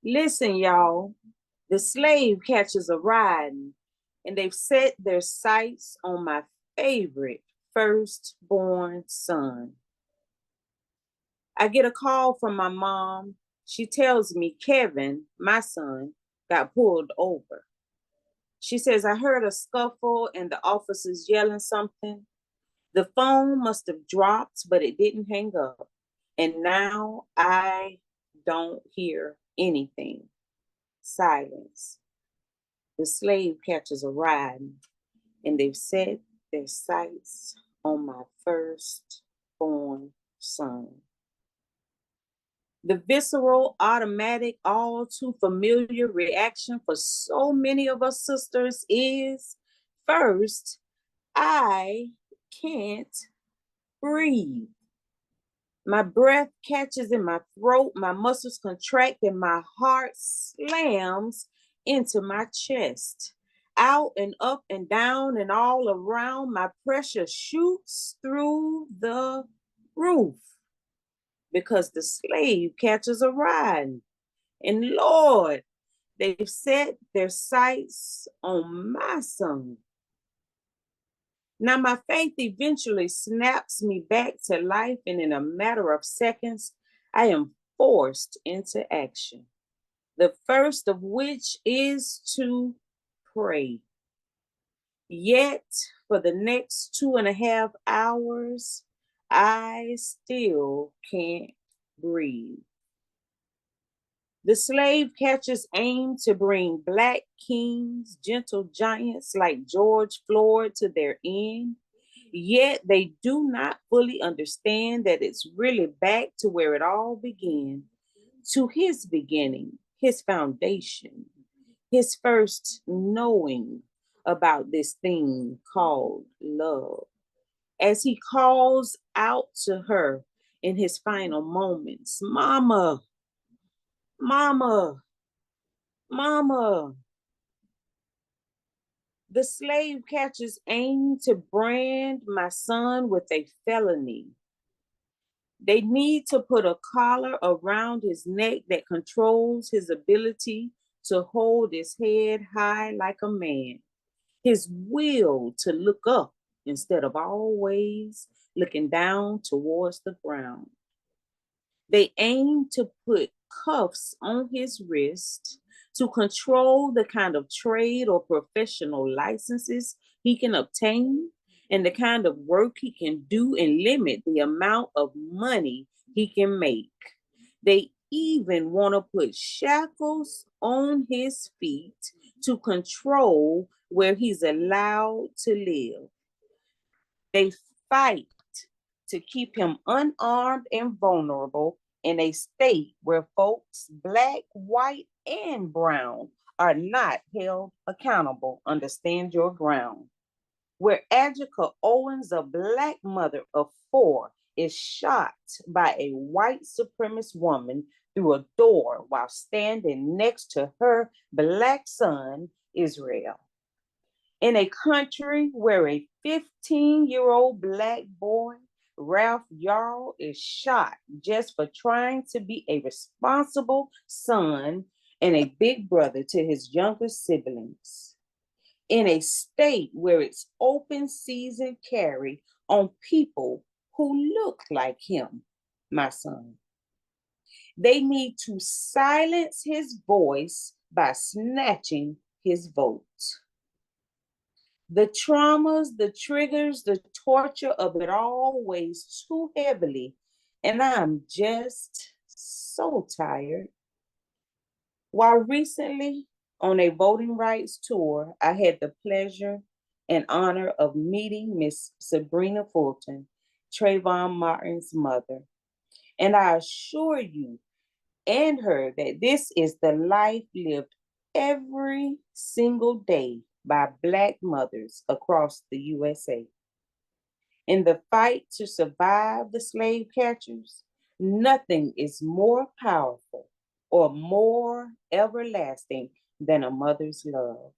Listen, y'all, the slave catchers are riding, and they've set their sights on my favorite firstborn son. I get a call from my mom. She tells me Kevin, my son, got pulled over. She says, I heard a scuffle and the officers yelling something. The phone must have dropped, but it didn't hang up. And now I don't hear anything. Silence. The slave catchers are riding, and they've set their sights on my firstborn son. The visceral, automatic, all too familiar reaction for so many of us sisters is first, I can't breathe. My breath catches in my throat, my muscles contract, and my heart slams into my chest. Out and up and down and all around, my pressure shoots through the roof because the slave catches a ride. And Lord, they've set their sights on my son. Now, my faith eventually snaps me back to life, and in a matter of seconds, I am forced into action. The first of which is to pray. Yet, for the next 2.5 hours, I still can't breathe. The slave catchers aim to bring black kings, gentle giants like George Floyd to their end, yet they do not fully understand that it's really back to where it all began, to his beginning, his foundation, his first knowing about this thing called love. As he calls out to her in his final moments, Mama, Mama, Mama. The slave catchers aim to brand my son with a felony. They need to put a collar around his neck that controls his ability to hold his head high like a man, his will to look up instead of always looking down towards the ground. They aim to put cuffs on his wrist to control the kind of trade or professional licenses he can obtain and the kind of work he can do and limit the amount of money he can make. They even want to put shackles on his feet to control where he's allowed to live. They fight to keep him unarmed and vulnerable in a state where folks, black, white, and brown, are not held accountable. Understand your ground. Where Adjika Owens, a black mother of 4, is shot by a white supremacist woman through a door while standing next to her black son, Israel. In a country where a 15-year-old black boy, Ralph Yarl, is shot just for trying to be a responsible son and a big brother to his younger siblings. In a state where it's open season carry on people who look like him, my son. They need to silence his voice by snatching his vote. The traumas, the triggers, the torture of it all weighs too heavily, and I'm just so tired. While recently on a voting rights tour, I had the pleasure and honor of meeting Miss Sabrina Fulton, Trayvon Martin's mother. And I assure you and her that this is the life lived every single day by Black mothers across the USA. In the fight to survive the slave catchers, nothing is more powerful or more everlasting than a mother's love.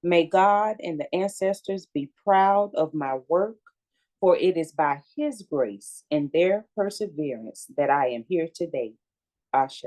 May God and the ancestors be proud of my work, for it is by His grace and their perseverance that I am here today. Ashe.